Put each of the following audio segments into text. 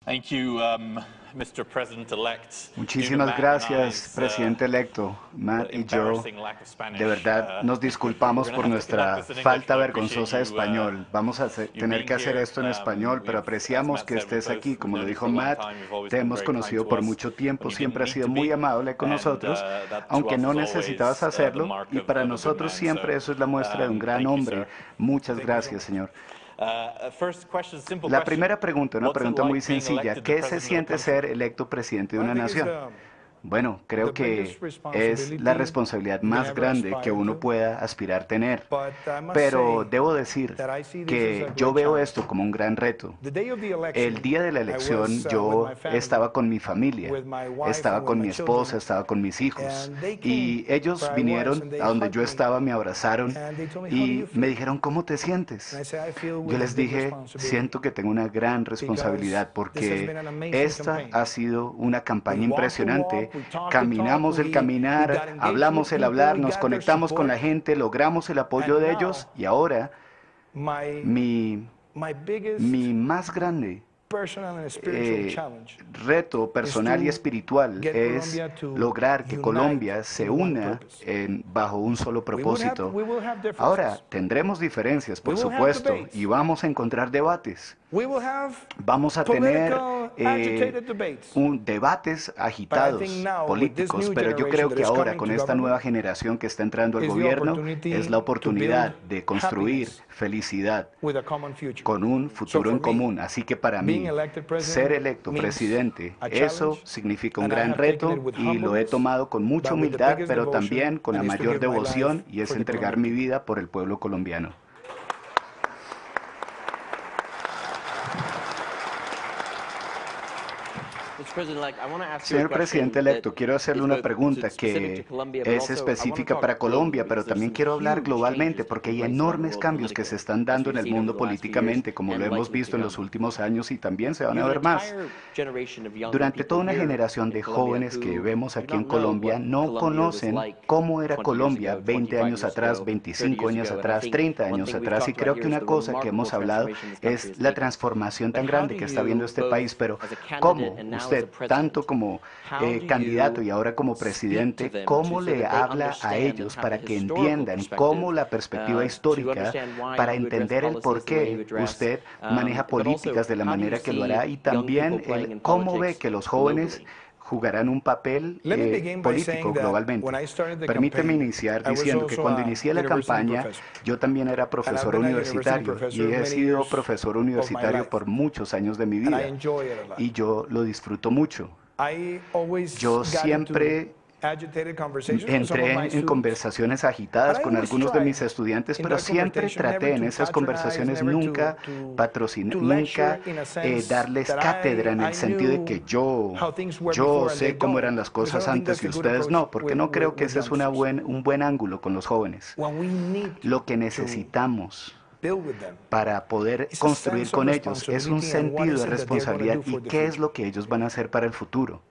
Thank you, Mr. President-elect. Muchísimas gracias, presidente electo. Matt y yo, de verdad, nos disculpamos por nuestra falta vergonzosa de español. Vamos a tener que hacer esto en español, pero apreciamos que estés aquí. Como lo dijo Matt, te hemos conocido por mucho tiempo, siempre has sido muy amable con nosotros, aunque no necesitabas hacerlo, y para nosotros siempre eso es la muestra de un gran hombre. Muchas gracias, señor. La primera pregunta, una pregunta muy sencilla. ¿Qué se siente ser electo presidente de una nación? Bueno, creo que es la responsabilidad más grande que uno pueda aspirar a tener. Pero debo decir que yo veo esto como un gran reto. El día de la elección yo estaba con mi familia, estaba con mi esposa, estaba con mis hijos. Y ellos vinieron a donde yo estaba, me abrazaron y me dijeron, ¿cómo te sientes? Yo les dije, siento que tengo una gran responsabilidad porque esta ha sido una campaña impresionante. Caminamos el caminar, hablamos el hablar, nos conectamos con la gente, logramos el apoyo de ellos y ahora mi más grande reto personal y espiritual es lograr que Colombia se una bajo un solo propósito. Ahora, tendremos diferencias, por supuesto, y vamos a encontrar debates. Vamos a tener debates agitados políticos, pero yo creo que ahora con esta nueva generación que está entrando al gobierno es la oportunidad de construir felicidad con un futuro en común. Así que para mí, ser electo presidente, eso significa un gran reto y lo he tomado con mucha humildad, pero también con la mayor devoción, y es entregar mi vida por el pueblo colombiano. Señor presidente electo, quiero hacerle una pregunta que es específica para Colombia, pero también quiero hablar globalmente porque hay enormes cambios que se están dando en el mundo políticamente, como lo hemos visto en los últimos años y también se van a ver más. Durante toda una generación de jóvenes que vemos aquí en Colombia no conocen cómo era Colombia 20 años atrás, 25 años atrás, 30 años atrás, y creo que una cosa que hemos hablado es la transformación tan grande que está viendo este país, pero ¿cómo usted, tanto como candidato y ahora como presidente, cómo le habla a ellos para que entiendan cómo la perspectiva histórica, para entender el por qué usted maneja políticas de la manera que lo hará y también cómo ve que los jóvenes jugarán un papel político globalmente? Permíteme iniciar diciendo que cuando inicié la campaña, yo también era profesor universitario y he sido profesor universitario por muchos años de mi vida y yo lo disfruto mucho. Yo siempre entré en conversaciones agitadas con algunos de mis estudiantes, pero siempre traté en esas conversaciones nunca patrocinar, nunca darles cátedra en el sentido de que yo sé cómo eran las cosas antes y ustedes no, porque no creo que ese es un buen ángulo con los jóvenes. Lo que necesitamos para poder construir con ellos es un sentido de responsabilidad y qué es lo que ellos van a hacer para el futuro.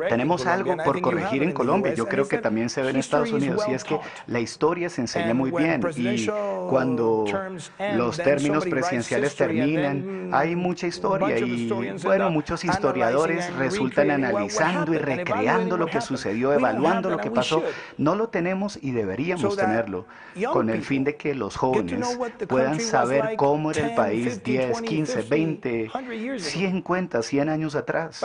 Tenemos algo por corregir en Colombia, yo creo que también se ve en Estados Unidos, y es que la historia se enseña muy bien, y cuando los términos presidenciales terminan, hay mucha historia, y bueno, muchos historiadores resultan analizando y recreando lo que sucedió, evaluando lo que pasó. No lo tenemos y deberíamos tenerlo, con el fin de que los jóvenes puedan saber cómo era el país 10, 15, 20, 50, 100 años atrás.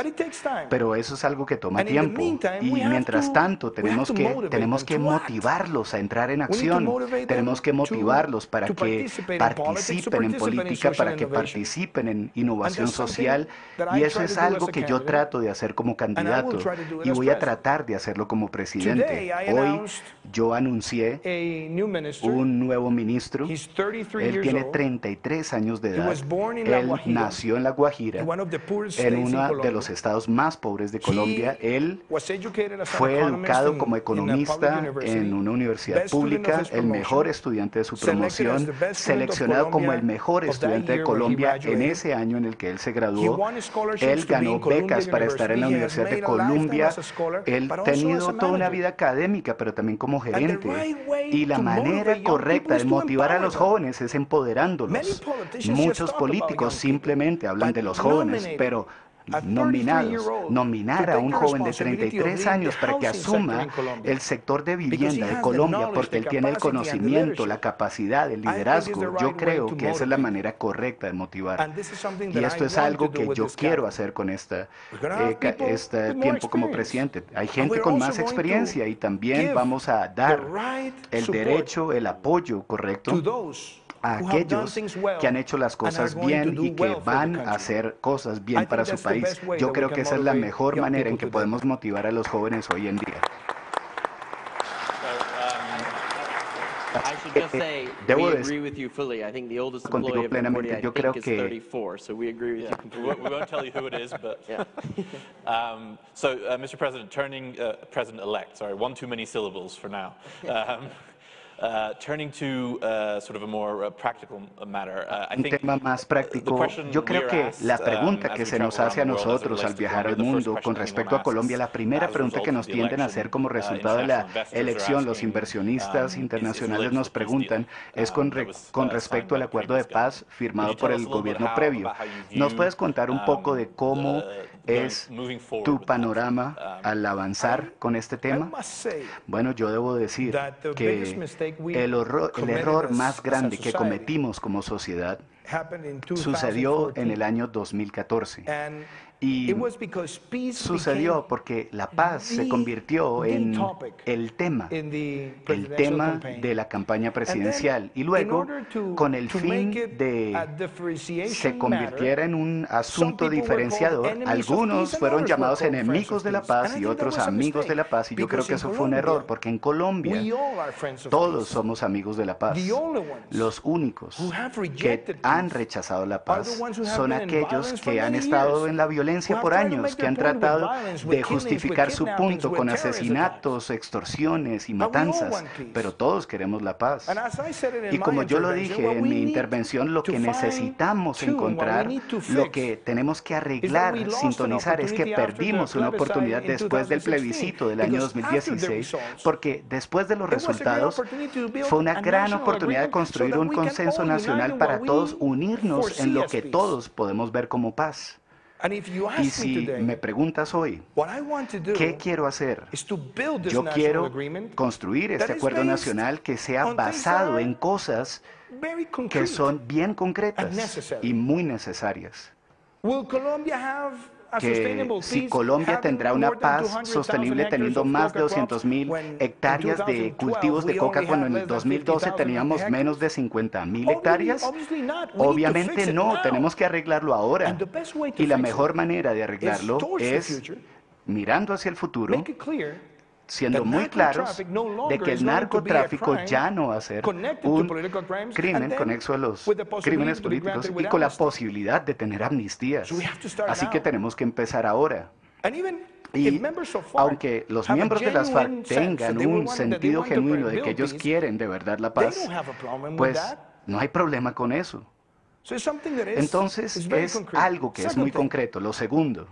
Pero eso es algo que toma tiempo y mientras tanto tenemos que motivarlos a entrar en acción, tenemos que motivarlos para que participen en política, para que participen en innovación social, y eso es algo que yo trato de hacer como candidato y voy a tratar de hacerlo como presidente. Hoy yo anuncié un nuevo ministro, él tiene 33 años de edad, él nació en La Guajira, en uno de los estados más pobres de Colombia. Él fue educado como economista en una universidad pública, el mejor estudiante de su promoción, seleccionado como el mejor estudiante de Colombia en ese año en el que él se graduó. Él ganó becas para estar en la Universidad de Columbia. Él ha tenido toda una vida académica, pero también como gerente. Y la manera correcta de motivar a los jóvenes es empoderándolos. Muchos políticos simplemente hablan de los jóvenes, pero nominar a un joven de 33 años para que asuma el sector de vivienda de Colombia porque él tiene el conocimiento, la capacidad, el liderazgo, yo creo que esa es la manera correcta de motivar. Y esto es algo que yo quiero hacer con este tiempo como presidente. Hay gente con más experiencia y también vamos a dar el derecho, el apoyo correcto a aquellos que han hecho las cosas bien y que van a hacer cosas bien para su país. Yo creo que esa es la mejor manera en que podemos motivar a los jóvenes hoy en día. Debo decir contigo plenamente, yo creo que... We won't tell you who it is, but... Mr. President, President-elect, sorry, one too many syllables for now. Turning to sort of a more practical matter, I think un tema más práctico. Yo creo que la pregunta que se nos hace a nosotros al viajar al mundo con respecto a Colombia, la primera pregunta que nos tienden a hacer como resultado de la elección, los inversionistas internacionales nos preguntan, es con respecto al acuerdo de paz firmado por el gobierno previo. ¿Nos puedes contar un poco de cómo es tu panorama al avanzar con este tema? Bueno, yo debo decir que el error más grande que cometimos como sociedad sucedió en el año 2014. Y sucedió porque la paz se convirtió en el tema de la campaña presidencial. Y luego, con el fin de se convirtiera en un asunto diferenciador, algunos fueron llamados enemigos de la paz y otros amigos de la paz. Y yo creo que eso fue un error, porque en Colombia todos somos amigos de la paz. Los únicos que han rechazado la paz son aquellos que han estado en la violencia por años, que han tratado de justificar su punto con asesinatos, extorsiones y matanzas, pero todos queremos la paz. Y como yo lo dije en mi intervención, lo que necesitamos encontrar, lo que tenemos que arreglar, sintonizar, es que perdimos una oportunidad después del plebiscito del año 2016, porque después de los resultados fue una gran oportunidad de construir un consenso nacional para todos unirnos en lo que todos podemos ver como paz. Y si me preguntas hoy, ¿qué quiero hacer? Yo quiero construir este acuerdo nacional que sea basado en cosas que son bien concretas y muy necesarias. Que si Colombia tendrá una paz sostenible teniendo más de 200.000 hectáreas de cultivos de coca cuando en el 2012 teníamos menos de 50.000 hectáreas, obviamente no, tenemos que arreglarlo ahora. Y la mejor manera de arreglarlo es mirando hacia el futuro, siendo muy claros de que el narcotráfico ya no va a ser un crimen conexo a los crímenes políticos y con la posibilidad de tener amnistías. Así que tenemos que empezar ahora. Y aunque los miembros de las FARC tengan un sentido genuino de que ellos quieren de verdad la paz, pues no hay problema con eso. Entonces es algo que es muy concreto. Lo segundo,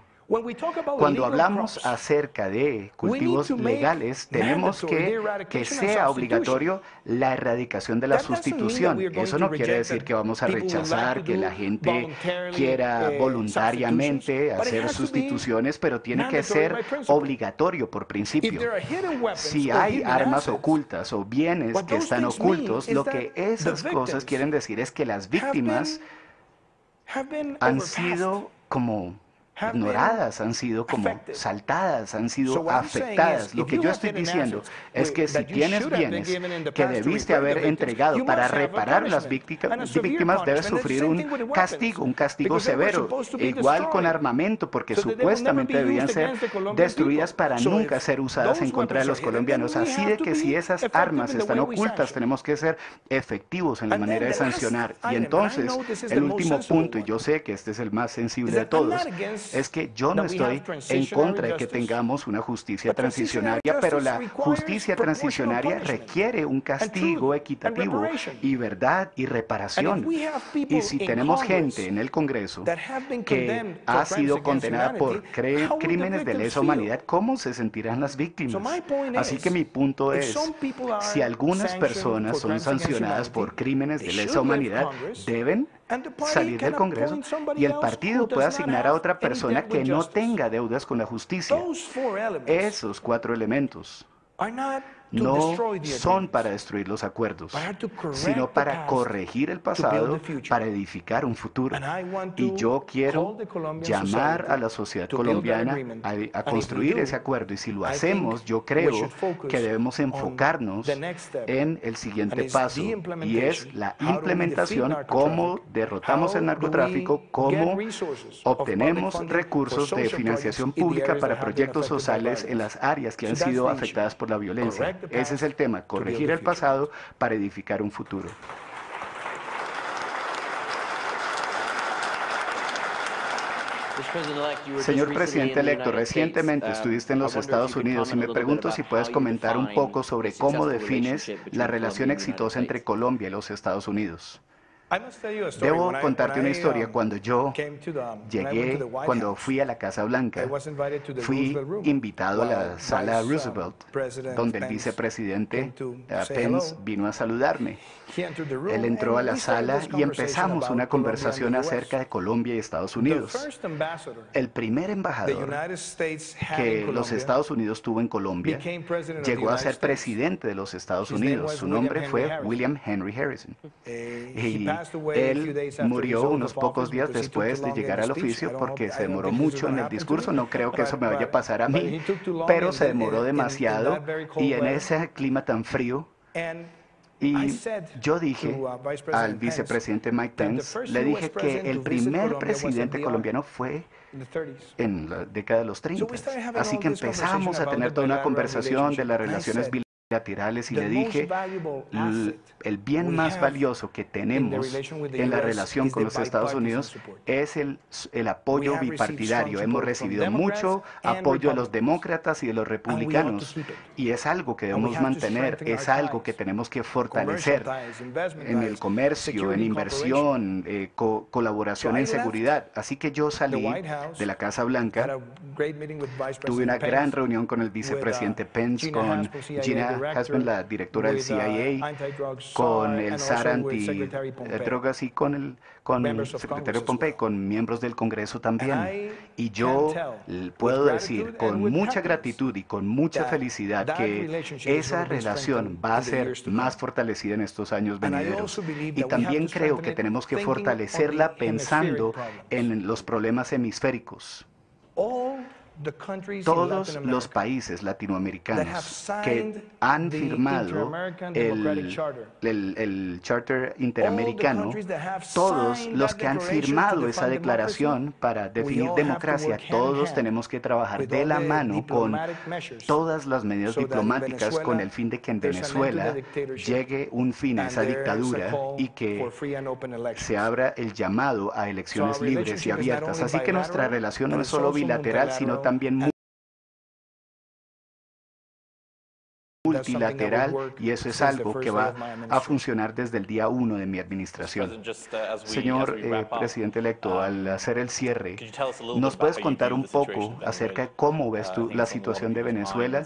cuando hablamos acerca de cultivos legales, tenemos que sea obligatorio la erradicación de la sustitución. Eso no quiere decir que vamos a rechazar que la gente quiera voluntariamente hacer sustituciones, pero tiene que ser obligatorio por principio. Si hay armas ocultas o bienes que están ocultos, lo que esas cosas quieren decir es que las víctimas han sido como ignoradas, han sido como saltadas, han sido afectadas. Lo que yo estoy diciendo es que si tienes bienes que debiste haber entregado para reparar las víctimas, debes sufrir un castigo severo, igual con armamento, porque supuestamente debían ser destruidas para nunca ser usadas en contra de los colombianos. Así de que si esas armas están ocultas, tenemos que ser efectivos en la manera de sancionar. Y entonces, el último punto, y yo sé que este es el más sensible de todos, es que yo no estoy en contra de que tengamos una justicia transicionaria, pero la justicia transicionaria requiere un castigo equitativo y verdad y reparación. Y si tenemos gente en el Congreso que ha sido condenada por crímenes de lesa humanidad, ¿cómo se sentirán las víctimas? Así que mi punto es, si algunas personas son sancionadas por crímenes de lesa humanidad, deben salir del Congreso y el partido puede asignar a otra persona que no tenga deudas con la justicia. Esos 4 elementos no son para destruir los acuerdos, sino para corregir el pasado, para edificar un futuro. Y yo quiero llamar a la sociedad colombiana a construir ese acuerdo. Y si lo hacemos, yo creo que debemos enfocarnos en el siguiente paso, y es la implementación, cómo derrotamos el narcotráfico, cómo obtenemos recursos de financiación pública para proyectos sociales en las áreas que han sido afectadas por la violencia. Ese es el tema, corregir el pasado para edificar un futuro. Señor presidente electo, recientemente estuviste en los Estados Unidos y me pregunto si puedes comentar un poco sobre cómo defines la relación exitosa entre Colombia y los Estados Unidos. Debo contarte una historia. Cuando yo llegué, cuando fui a la Casa Blanca, fui invitado a la sala Roosevelt, donde el vicepresidente Pence vino a saludarme. Él entró a la sala y empezamos una conversación acerca de Colombia y Estados Unidos. El primer embajador que los Estados Unidos tuvo en Colombia llegó a ser presidente de los Estados Unidos. Su nombre fue William Henry Harrison. Y él murió unos pocos días después de llegar al oficio porque se demoró mucho en el discurso. No creo que eso me vaya a pasar a mí, pero se demoró demasiado y en ese clima tan frío. Y yo dije al vicepresidente Mike Pence, le dije que el primer presidente colombiano fue en la década de los 30. Así que empezamos a tener toda una conversación de las relaciones bilaterales y le dije, el bien más valioso que tenemos en la relación con los Estados Unidos es el apoyo bipartidario. Hemos recibido mucho apoyo de los demócratas y de los republicanos y es algo que debemos mantener, es algo que tenemos que fortalecer en el comercio, en inversión, colaboración en seguridad. Así que yo salí de la Casa Blanca, tuve una gran reunión con el vicepresidente Pence, con Gina Haspel, la directora del CIA, con el SAR antidrogas y con el secretario Pompeo, con miembros del Congreso también. Y yo puedo decir con mucha gratitud y con mucha felicidad que esa relación va a ser más fortalecida en estos años venideros. Y también creo que tenemos que fortalecerla pensando en los problemas hemisféricos. Todos los países latinoamericanos que han firmado el Charter Interamericano, todos los que han firmado esa declaración para definir democracia, todos tenemos que trabajar de la mano con todas las medidas diplomáticas con el fin de que en Venezuela llegue un fin a esa dictadura y que se abra el llamado a elecciones libres y abiertas. Así que nuestra relación no es solo bilateral, sino también multilateral, y eso es algo que va a funcionar desde el día 1 de mi administración. Señor presidente electo, al hacer el cierre, ¿nos puedes contar un poco acerca de cómo ves tú la situación de Venezuela?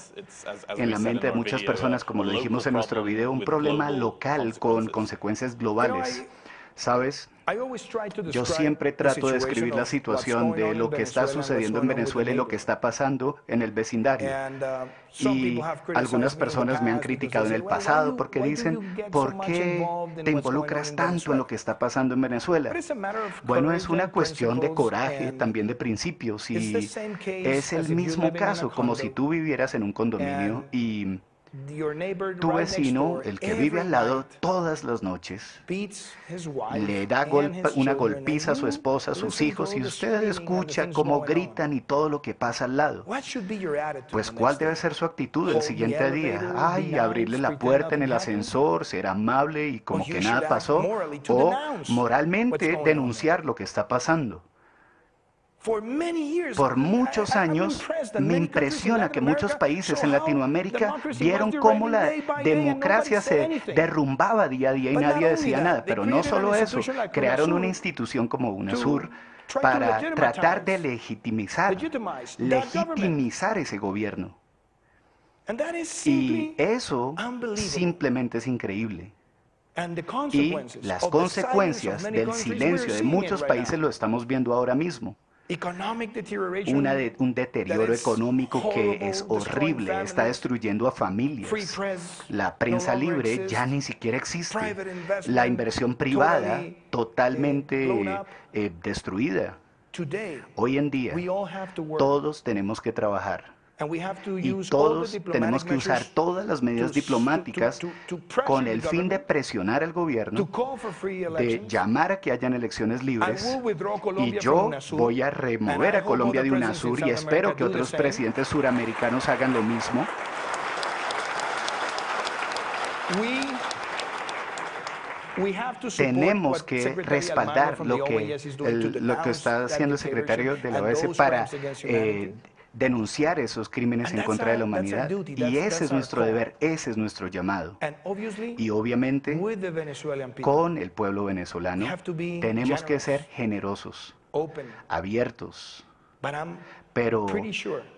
En la mente de muchas personas, como lo dijimos en nuestro video, un problema local con consecuencias globales. ¿Sabes? Yo siempre trato de describir la situación de lo que está sucediendo en Venezuela y lo que está pasando en el vecindario. Y algunas personas me han criticado en el pasado porque dicen, ¿por qué te involucras tanto en lo que está pasando en Venezuela? Bueno, es una cuestión de coraje, también de principios, y es el mismo caso, como si tú vivieras en un condominio y tu vecino, el que vive al lado, todas las noches le da una golpiza a su esposa, a sus hijos, y usted escucha cómo gritan y todo lo que pasa al lado. Pues, ¿cuál debe ser su actitud el siguiente día? Ay, abrirle la puerta en el ascensor, ser amable y como que nada pasó, o moralmente denunciar lo que está pasando. Por muchos años me impresiona que muchos países en Latinoamérica vieron cómo la democracia se derrumbaba día a día y nadie decía nada. Pero no solo eso, crearon una institución como UNASUR para tratar de legitimizar ese gobierno. Y eso simplemente es increíble. Y las consecuencias del silencio de muchos países lo estamos viendo ahora mismo. Un deterioro económico que es horrible, está destruyendo a familias. La prensa libre ya ni siquiera existe. La inversión privada totalmente destruida. Hoy en día, todos tenemos que trabajar. Y todos tenemos que usar todas las medidas diplomáticas con el fin de presionar al gobierno, de llamar a que hayan elecciones libres. Y yo voy a remover a Colombia de UNASUR y espero que otros presidentes suramericanos hagan lo mismo. Tenemos que respaldar lo que está haciendo el secretario de la OES para denunciar esos crímenes en contra de la humanidad. Y ese es nuestro deber, ese es nuestro llamado. Y obviamente, con el pueblo venezolano, tenemos que ser generosos, abiertos. Pero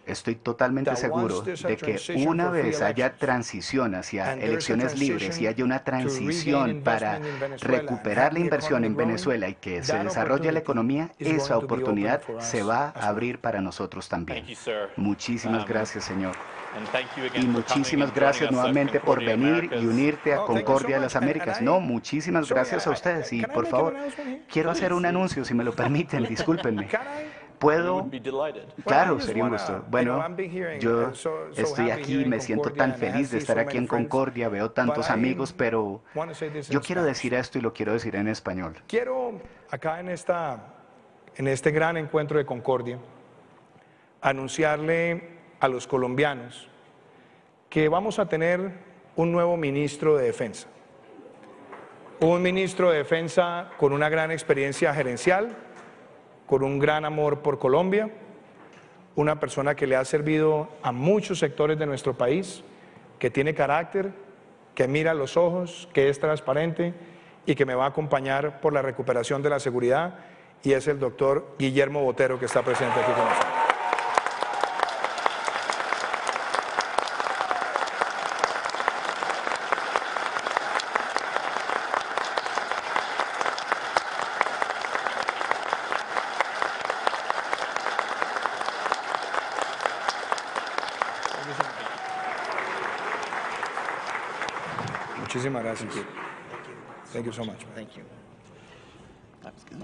estoy totalmente seguro de que una vez haya transición hacia elecciones libres y haya una transición para recuperar la inversión en Venezuela y que se desarrolle la economía, esa oportunidad se va a abrir para nosotros también. Muchísimas gracias, señor. Y muchísimas gracias nuevamente por venir y unirte a Concordia de las Américas. No, muchísimas gracias a ustedes. Y por favor, quiero hacer un anuncio, si me lo permiten, discúlpenme. ¿Puedo? Claro, sería un gusto. Bueno, yo estoy aquí, me siento tan feliz de estar aquí en Concordia, veo tantos amigos, pero yo quiero decir esto y lo quiero decir en español. Quiero, acá en este gran encuentro de Concordia, anunciarle a los colombianos que vamos a tener un nuevo ministro de Defensa. Un ministro de Defensa con una gran experiencia gerencial, con un gran amor por Colombia, una persona que le ha servido a muchos sectores de nuestro país, que tiene carácter, que mira a los ojos, que es transparente y que me va a acompañar por la recuperación de la seguridad, y es el doctor Guillermo Botero, que está presente aquí con nosotros. Muchísimas gracias. Thank you so much. Thank you. That was good.